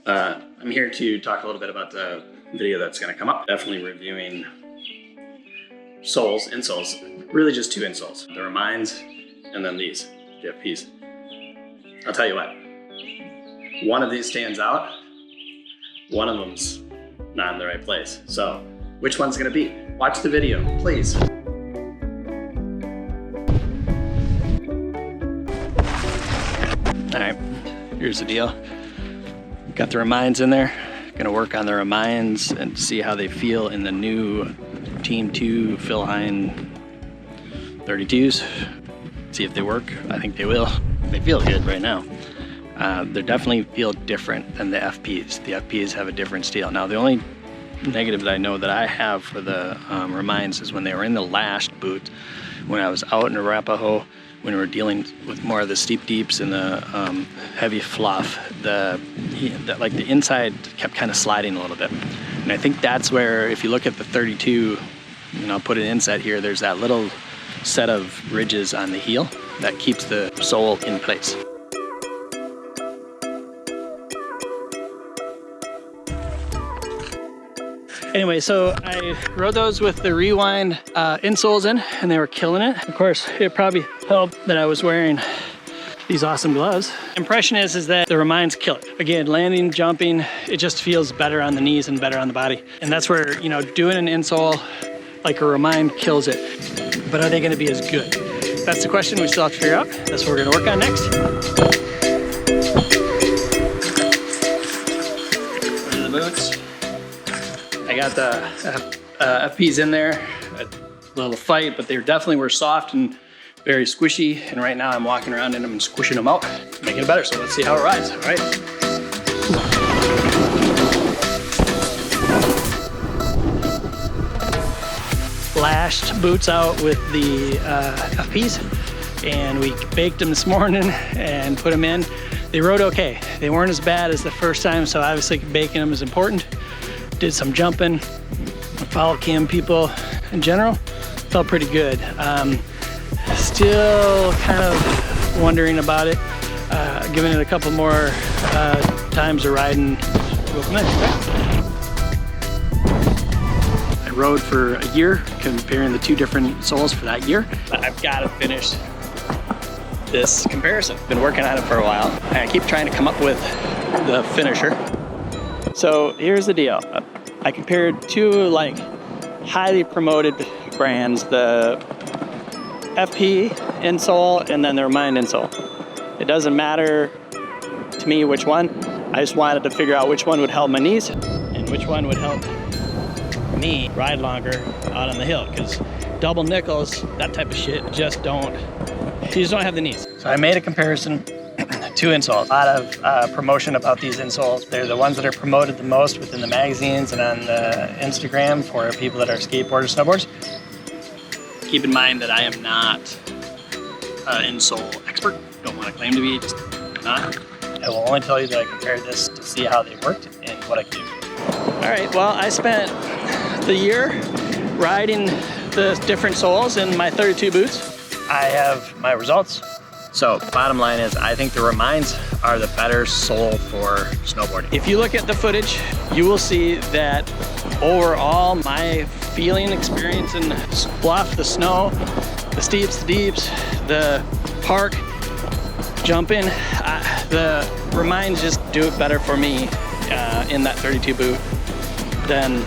I'm here to talk a little bit about the video that's going to come up. Definitely reviewing insoles, really just two insoles. The Remines and then these, the FPs. I'll tell you what, one of these stands out, one of them's not in the right place. So which one's going to be? Watch the video, please. All right, here's the deal. Got the Remines in there. Gonna work on the Remines and see how they feel in the new Team 2 Phil Hine 32s. See if they work. I think they will. They feel good right now. They definitely feel different than the FPs. The FPs have a different steel. Now the only negative that I know that I have for the Remines is when they were in the lashed boot, when I was out in Arapahoe, when we were dealing with more of the steep deeps and the heavy fluff, the inside kept kind of sliding a little bit. And I think that's where, if you look at the 32, I'll put an inset here, there's that little set of ridges on the heel that keeps the sole in place. Anyway, so I rode those with the Rewind insoles in, and they were killing it. Of course, it probably helped that I was wearing these awesome gloves. Impression is that the Remines kill it. Again, landing, jumping, it just feels better on the knees and better on the body. And that's where, doing an insole like a Remine kills it. But are they gonna be as good? That's the question we still have to figure out. That's what we're gonna work on next. These are the boots. I got the FPs in there, a little fight, but they definitely were soft and very squishy. And right now I'm walking around in them and squishing them out, making it better. So let's see how it rides, all right? Lashed boots out with the FPs, and we baked them this morning and put them in. They rode okay. They weren't as bad as the first time, so obviously baking them is important. Did some jumping, follow cam people in general, felt pretty good. Still kind of wondering about it, giving it a couple more times of riding. I rode for a year, comparing the two different soles for that year. But I've got to finish this comparison. Been working on it for a while, and I keep trying to come up with the finisher. So here's the deal. I compared two highly promoted brands, the FP insole and then the Remind insole. It doesn't matter to me which one. I just wanted to figure out which one would help my knees and which one would help me ride longer out on the hill, because double nickels, that type of shit, you just don't have the knees. So I made a comparison. Two insoles. A lot of promotion about these insoles. They're the ones that are promoted the most within the magazines and on the Instagram for people that are skateboarders, snowboarders. Keep in mind that I am not an insole expert. Don't want to claim to be, just not. I will only tell you that I compared this to see how they worked and what I could do. All right, well, I spent the year riding the different soles in my 32 boots. I have my results. So bottom line is, I think the Remines are the better sole for snowboarding. If you look at the footage, you will see that overall my feeling, experience in the bluff, the snow, the steeps, the deeps, the park, jumping, the Remines just do it better for me in that 32 boot than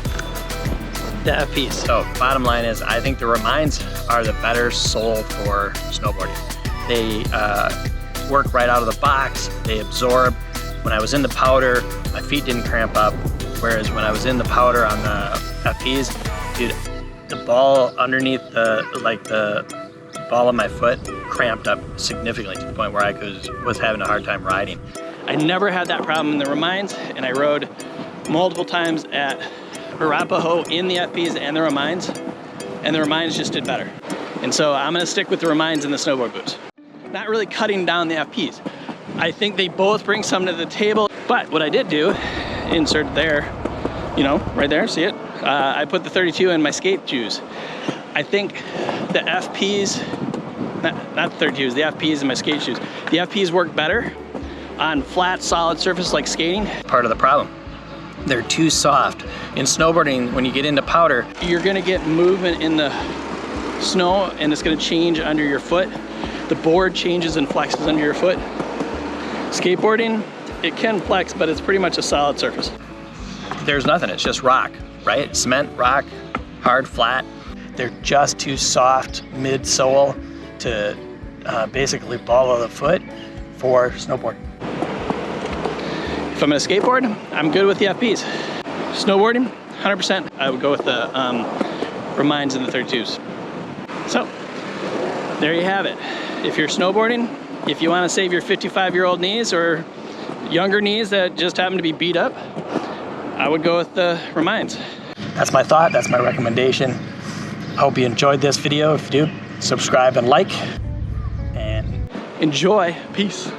the FPs. So bottom line is, I think the Remines are the better sole for snowboarding. They work right out of the box, they absorb. When I was in the powder, my feet didn't cramp up, whereas when I was in the powder on the FPs, dude, the ball underneath the ball of my foot cramped up significantly to the point where I was having a hard time riding. I never had that problem in the Remines, and I rode multiple times at Arapahoe in the FPs and the Remines, and the Remines just did better. And so I'm gonna stick with the Remines and the snowboard boots. Not really cutting down the FPs. I think they both bring something to the table, but what I did do, insert there, right there, see it? I put the 32 in my skate shoes. I think the FPs, not the 32s, the FPs in my skate shoes. The FPs work better, on flat, solid surface like skating. Part of the problem. They're too soft. In snowboarding, when you get into powder, you're gonna get movement in the snow and it's gonna change under your foot. The board changes and flexes under your foot. Skateboarding, it can flex, but it's pretty much a solid surface. There's nothing, it's just rock, right? Cement, rock, hard, flat. They're just too soft mid-sole to basically follow the foot for snowboard. If I'm gonna skateboard, I'm good with the FPs. Snowboarding, 100%, I would go with the Remines and the 32s. So, there you have it. If you're snowboarding, if you wanna save your 55-year-old knees or younger knees that just happen to be beat up, I would go with the Remines. That's my thought, that's my recommendation. I hope you enjoyed this video. If you do, subscribe and like, and enjoy. Peace.